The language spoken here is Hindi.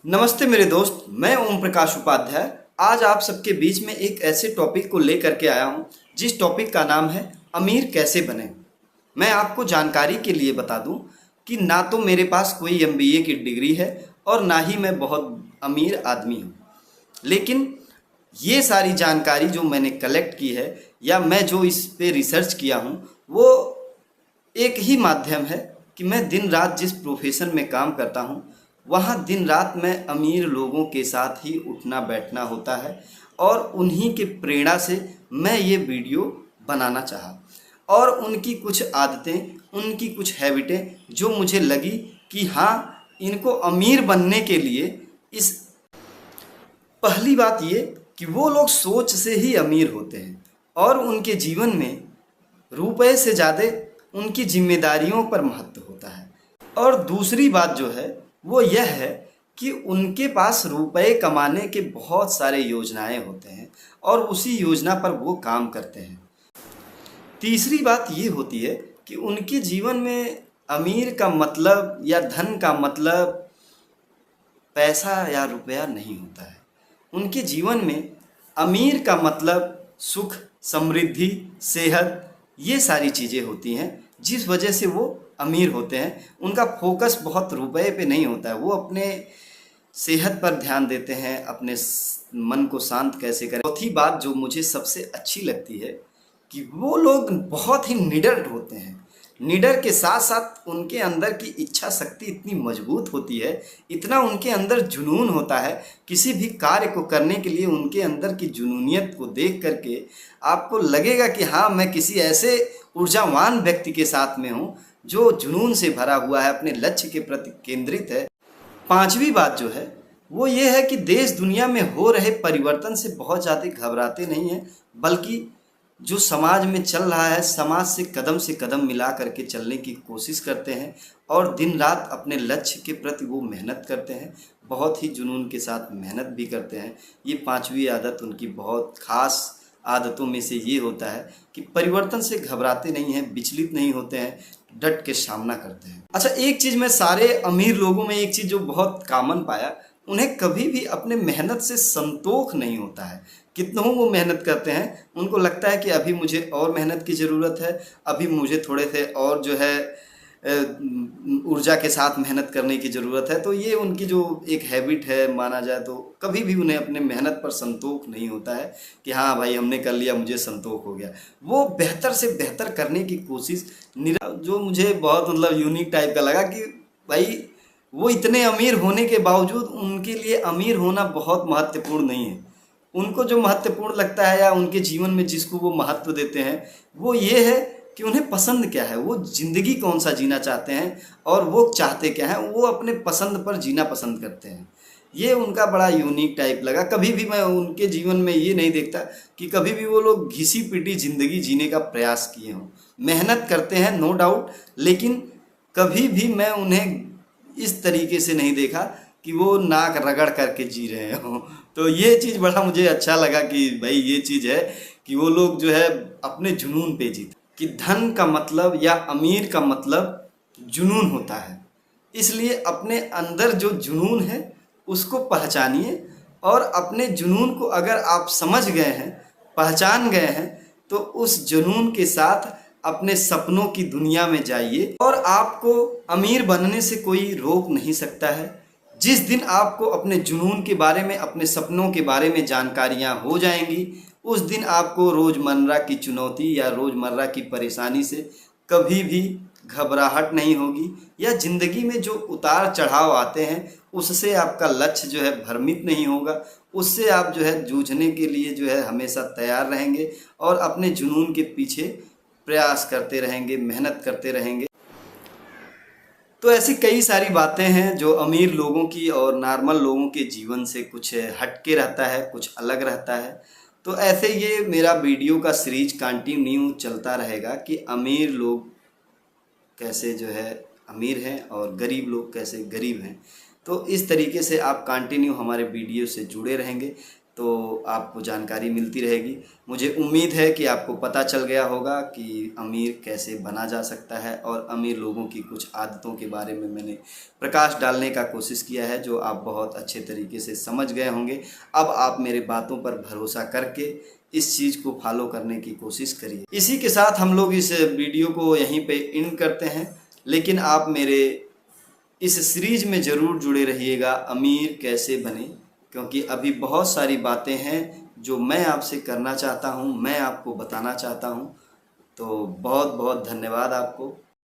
नमस्ते मेरे दोस्त, मैं ओम प्रकाश उपाध्याय आज आप सबके बीच में एक ऐसे टॉपिक को लेकर के आया हूं जिस टॉपिक का नाम है अमीर कैसे बने। मैं आपको जानकारी के लिए बता दूं कि ना तो मेरे पास कोई एमबीए की डिग्री है और ना ही मैं बहुत अमीर आदमी हूं, लेकिन ये सारी जानकारी जो मैंने कलेक्ट की है या मैं जो इस पे रिसर्च किया हूं वो एक ही माध्यम है कि मैं दिन रात जिस प्रोफेशन में काम करता हूँ वहाँ दिन रात मैं अमीर लोगों के साथ ही उठना बैठना होता है और उन्हीं के प्रेरणा से मैं ये वीडियो बनाना चाहा और उनकी कुछ आदतें, उनकी कुछ हैबिटें जो मुझे लगी कि हाँ, इनको अमीर बनने के लिए इस पहली बात ये कि वो लोग सोच से ही अमीर होते हैं और उनके जीवन में रुपए से ज़्यादा उनकी जिम्मेदारियों पर महत्व होता है। और दूसरी बात जो है वो यह है कि उनके पास रुपए कमाने के बहुत सारे योजनाएं होते हैं और उसी योजना पर वो काम करते हैं। तीसरी बात ये होती है कि उनके जीवन में अमीर का मतलब या धन का मतलब पैसा या रुपया नहीं होता है। उनके जीवन में अमीर का मतलब सुख, समृद्धि, सेहत, ये सारी चीज़ें होती हैं जिस वजह से वो अमीर होते हैं। उनका फोकस बहुत रुपए पे नहीं होता है, वो अपने सेहत पर ध्यान देते हैं, अपने मन को शांत कैसे करें। चौथी बात जो मुझे सबसे अच्छी लगती है कि वो लोग बहुत ही निडर होते हैं। निडर के साथ साथ उनके अंदर की इच्छा शक्ति इतनी मजबूत होती है, इतना उनके अंदर जुनून होता है। किसी भी कार्य को करने के लिए उनके अंदर की जुनूनियत को देख करके आपको लगेगा कि हाँ, मैं किसी ऐसे ऊर्जावान व्यक्ति के साथ में हूँ जो जुनून से भरा हुआ है, अपने लक्ष्य के प्रति केंद्रित है। पांचवी बात जो है वो ये है कि देश दुनिया में हो रहे परिवर्तन से बहुत ज़्यादा घबराते नहीं हैं, बल्कि जो समाज में चल रहा है समाज से कदम मिला करके चलने की कोशिश करते हैं और दिन रात अपने लक्ष्य के प्रति वो मेहनत करते हैं, बहुत ही जुनून के साथ मेहनत भी करते हैं। ये पांचवी आदत उनकी बहुत खास आदतों में से ये होता है कि परिवर्तन से घबराते नहीं हैं, विचलित नहीं होते हैं, डट के सामना करते हैं। अच्छा, एक चीज़ मैं सारे अमीर लोगों में एक चीज़ जो बहुत कॉमन पाया, उन्हें कभी भी अपने मेहनत से संतोष नहीं होता है। कितनों वो मेहनत करते हैं, उनको लगता है कि अभी मुझे और मेहनत की ज़रूरत है, अभी मुझे थोड़े से और जो है ऊर्जा के साथ मेहनत करने की ज़रूरत है। तो ये उनकी जो एक हैबिट है माना जाए तो कभी भी उन्हें अपने मेहनत पर संतोष नहीं होता है कि हाँ भाई, हमने कर लिया, मुझे संतोष हो गया। वो बेहतर से बेहतर करने की कोशिश जो मुझे बहुत मतलब यूनिक टाइप का लगा कि भाई वो इतने अमीर होने के बावजूद उनके लिए अमीर होना बहुत महत्वपूर्ण नहीं है। उनको जो महत्वपूर्ण लगता है या उनके जीवन में जिसको वो महत्व देते हैं वो ये है कि उन्हें पसंद क्या है, वो ज़िंदगी कौन सा जीना चाहते हैं और वो चाहते क्या हैं, वो अपने पसंद पर जीना पसंद करते हैं। ये उनका बड़ा यूनिक टाइप लगा। कभी भी मैं उनके जीवन में ये नहीं देखता कि कभी भी वो लोग घिसी पिटी ज़िंदगी जीने का प्रयास किए हों। मेहनत करते हैं नो डाउट, लेकिन कभी भी मैं उन्हें इस तरीके से नहीं देखा कि वो नाक रगड़ करके जी रहे हों। तो ये चीज़ बड़ा मुझे अच्छा लगा कि भाई ये चीज़ है कि वो लोग जो है अपने जुनून पे जीते, कि धन का मतलब या अमीर का मतलब जुनून होता है। इसलिए अपने अंदर जो जुनून है उसको पहचानिए और अपने जुनून को अगर आप समझ गए हैं, पहचान गए हैं, तो उस जुनून के साथ अपने सपनों की दुनिया में जाइए और आपको अमीर बनने से कोई रोक नहीं सकता है। जिस दिन आपको अपने जुनून के बारे में, अपने सपनों के बारे में जानकारियां हो जाएंगी, उस दिन आपको रोज़मर्रा की चुनौती या रोज़मर्रा की परेशानी से कभी भी घबराहट नहीं होगी, या ज़िंदगी में जो उतार चढ़ाव आते हैं उससे आपका लक्ष्य जो है भ्रमित नहीं होगा। उससे आप जो है जूझने के लिए जो है हमेशा तैयार रहेंगे और अपने जुनून के पीछे प्रयास करते रहेंगे, मेहनत करते रहेंगे। तो ऐसी कई सारी बातें हैं जो अमीर लोगों की और नॉर्मल लोगों के जीवन से कुछ हटके रहता है, कुछ अलग रहता है। तो ऐसे ये मेरा वीडियो का सीरीज कंटिन्यू चलता रहेगा कि अमीर लोग कैसे जो है अमीर हैं और गरीब लोग कैसे गरीब हैं। तो इस तरीके से आप कंटिन्यू हमारे वीडियो से जुड़े रहेंगे। तो आपको जानकारी मिलती रहेगी। मुझे उम्मीद है कि आपको पता चल गया होगा कि अमीर कैसे बना जा सकता है, और अमीर लोगों की कुछ आदतों के बारे में मैंने प्रकाश डालने का कोशिश किया है, जो आप बहुत अच्छे तरीके से समझ गए होंगे। अब आप मेरे बातों पर भरोसा करके इस चीज़ को फॉलो करने की कोशिश करिए। इसी के साथ हम लोग इस वीडियो को यहीं पे एंड करते हैं, लेकिन आप मेरे इस सीरीज में ज़रूर जुड़े रहिएगा, अमीर कैसे बने, क्योंकि अभी बहुत सारी बातें हैं जो मैं आपसे करना चाहता हूं, मैं आपको बताना चाहता हूं। तो बहुत बहुत धन्यवाद आपको।